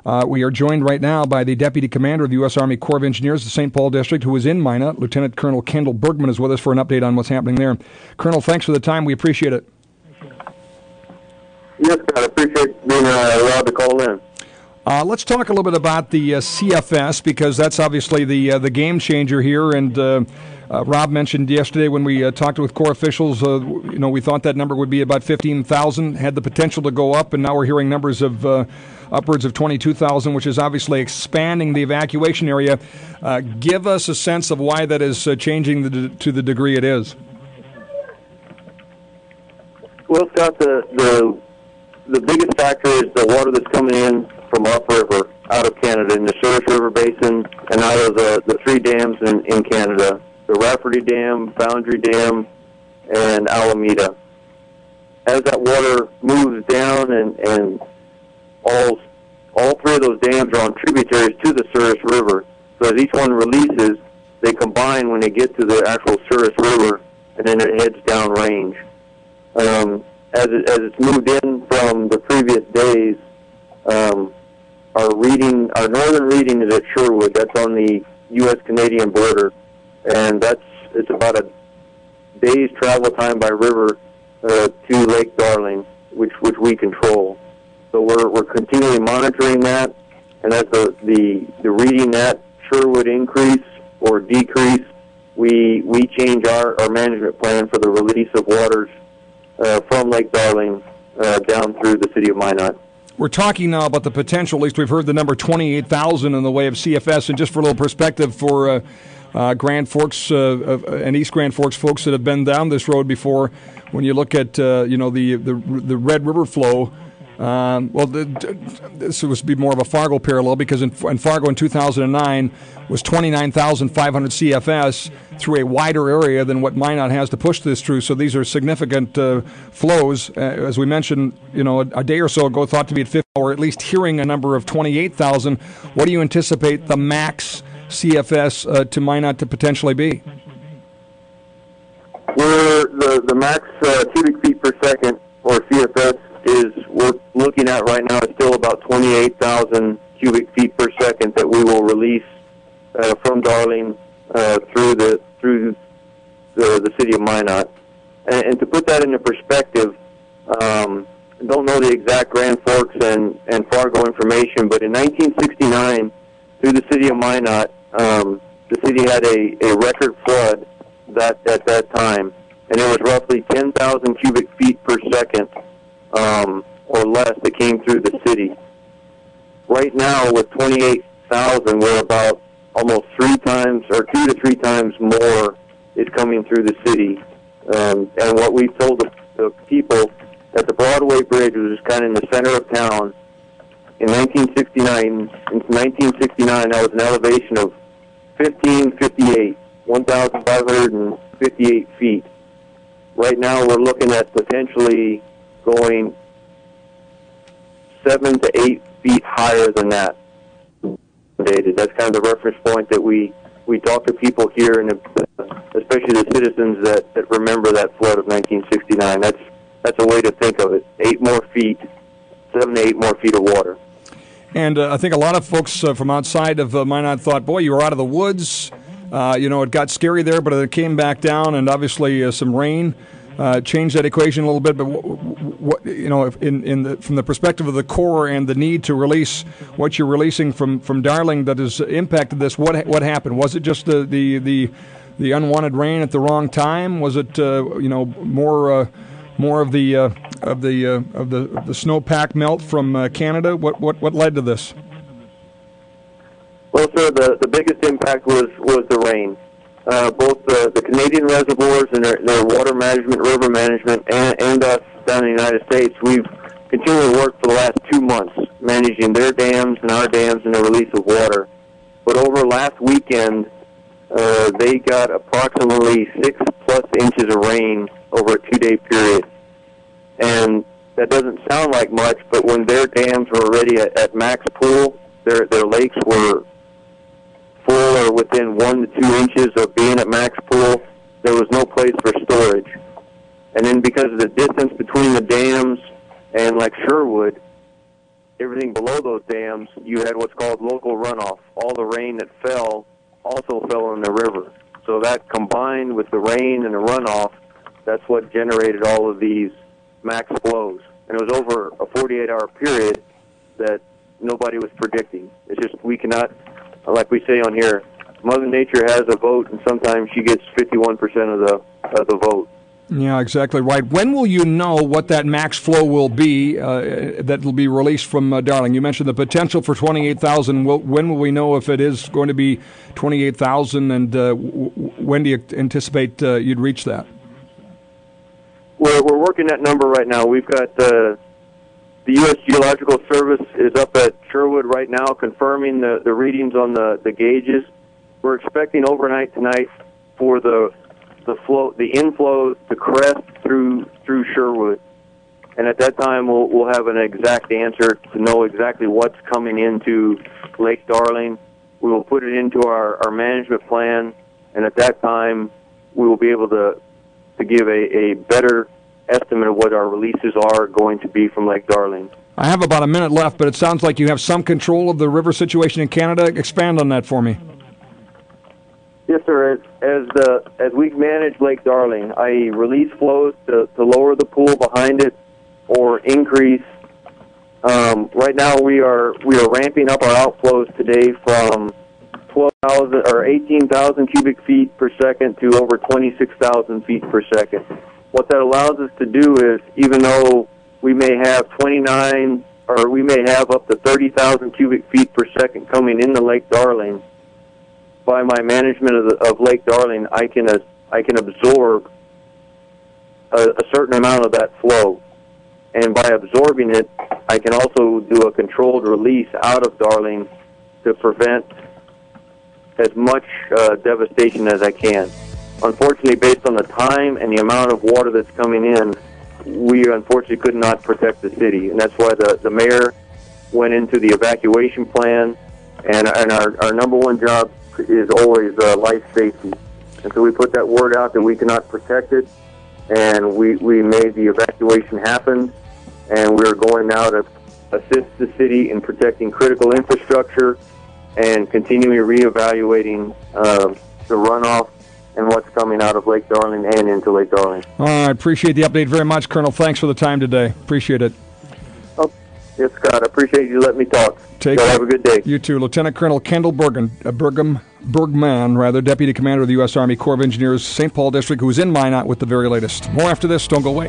We are joined right now by the Deputy Commander of the U.S. Army Corps of Engineers, the St. Paul District, who is in Minot. Lieutenant Colonel Kendall Bergmann is with us for an update on what's happening there. Colonel, thanks for the time. We appreciate it. Yes, God, I appreciate being allowed to call in. Let's talk a little bit about the CFS, because that's obviously the game changer here. And Rob mentioned yesterday when we talked with Corps officials, we thought that number would be about 15,000, had the potential to go up, and now we're hearing numbers of upwards of 22,000, which is obviously expanding the evacuation area. Give us a sense of why that is changing to the degree it is. Well, Scott, the biggest factor is the water that's coming in from upriver out of Canada in the Souris River Basin and out of the three dams in Canada, the Rafferty Dam, Boundary Dam, and Alameda. As that water moves down and all three of those dams are on tributaries to the Souris River, so as each one releases, they combine when they get to the actual Souris River, and then it heads downrange. As it's moved in from the previous days, our northern reading is at Sherwood. That's on the U.S.-Canadian border, and it's about a day's travel time by river to Lake Darling, which we control. So we're continually monitoring that, and as the reading at Sherwood increase or decrease, we change our management plan for the release of waters from Lake Darling down through the city of Minot. We're talking now about the potential, at least we've heard the number 28,000 in the way of CFS, and just for a little perspective for Grand Forks and East Grand Forks folks that have been down this road before, when you look at the Red River flow, this would be more of a Fargo parallel, because in Fargo in 2009 was 29,500 CFS through a wider area than what Minot has to push this through. So these are significant flows. As we mentioned, a day or so ago, thought to be at 50, or at least hearing a number of 28,000. What do you anticipate the max CFS to Minot to potentially be? The max cubic feet per second, or CFS, we're looking at right now is still about 28,000 cubic feet per second that we will release from Darling through the city of Minot. And to put that into perspective, don't know the exact Grand Forks and Fargo information, but in 1969, through the city of Minot, the city had a record flood at that time, and it was roughly 10,000 cubic feet per second or less that came through the city. Right now, with 28,000, we're about almost 3 times or 2 to 3 times more is coming through the city. And what we've told the people that the Broadway Bridge was just kind of in the center of town. In 1969, that was an elevation of 1,558 feet. Right now, we're looking at potentially going 7 to 8 feet higher than that. That's kind of the reference point that we talk to people here, and especially the citizens that remember that flood of 1969. That's a way to think of it. 7 to 8 more feet of water. And I think a lot of folks from outside of Minot thought, boy, you were out of the woods. It got scary there, but it came back down, and obviously some rain changed that equation a little bit. But from the perspective of the Corps and the need to release what you're releasing from Darling that has impacted this, what happened? Was it just the unwanted rain at the wrong time? Was it more of the snowpack melt from Canada? What led to this? Well, sir, the biggest impact was the rain. Both the Canadian reservoirs and their water management, river management, and us down in the United States, we've continually worked for the last 2 months managing their dams and our dams and the release of water. But over last weekend, they got approximately 6+ inches of rain over a 2-day period. And that doesn't sound like much, but when their dams were already at max pool, their lakes were full or within 1 to 2 inches of being at max pool, there was no place for storage. And then because of the distance between the dams and like Sherwood, everything below those dams, you had what's called local runoff. All the rain that fell also fell in the river. So that combined with the rain and the runoff, that's what generated all of these max flows. And it was over a 48-hour period that nobody was predicting. It's just we cannot, like we say on here, Mother Nature has a vote, and sometimes she gets 51% of the vote. Yeah, exactly right. When will you know what that max flow will be that will be released from Darling? You mentioned the potential for 28,000. When will we know if it is going to be 28,000, and when do you anticipate you'd reach that? We're working that number right now. We've got the U.S. Geological Service is up at Sherwood right now confirming the readings on the gauges. We're expecting overnight tonight for the inflow to crest through Sherwood, and at that time we'll have an exact answer to know exactly what's coming into Lake Darling. We will put it into our management plan, and at that time we will be able to give a better estimate of what our releases are going to be from Lake Darling. I have about a minute left, but it sounds like you have some control of the river situation in Canada. Expand on that for me. Yes, sir. As we manage Lake Darling, i.e. release flows to lower the pool behind it or increase. Right now we are ramping up our outflows today from 12,000 or 18,000 cubic feet per second to over 26,000 feet per second. What that allows us to do is, even though we may have 29 or we may have up to 30,000 cubic feet per second coming into Lake Darling, by my management of Lake Darling, I can absorb a certain amount of that flow, and by absorbing it, I can also do a controlled release out of Darling to prevent as much devastation as I can. Unfortunately, based on the time and the amount of water that's coming in, we unfortunately could not protect the city, and that's why the mayor went into the evacuation plan, and our number one job is always life safety. And so we put that word out that we cannot protect it, and we made the evacuation happen, and we're going now to assist the city in protecting critical infrastructure and continuing reevaluating the runoff and what's coming out of Lake Darling and into Lake Darling. All right, appreciate the update very much, Colonel. Thanks for the time today. Appreciate it. Oh, yes, Scott. I appreciate you letting me talk. Have a good day. You too. Lieutenant Colonel Kendall Bergmann, Deputy Commander of the U.S. Army Corps of Engineers, St. Paul District, who's in Minot with the very latest. More after this. Don't go away.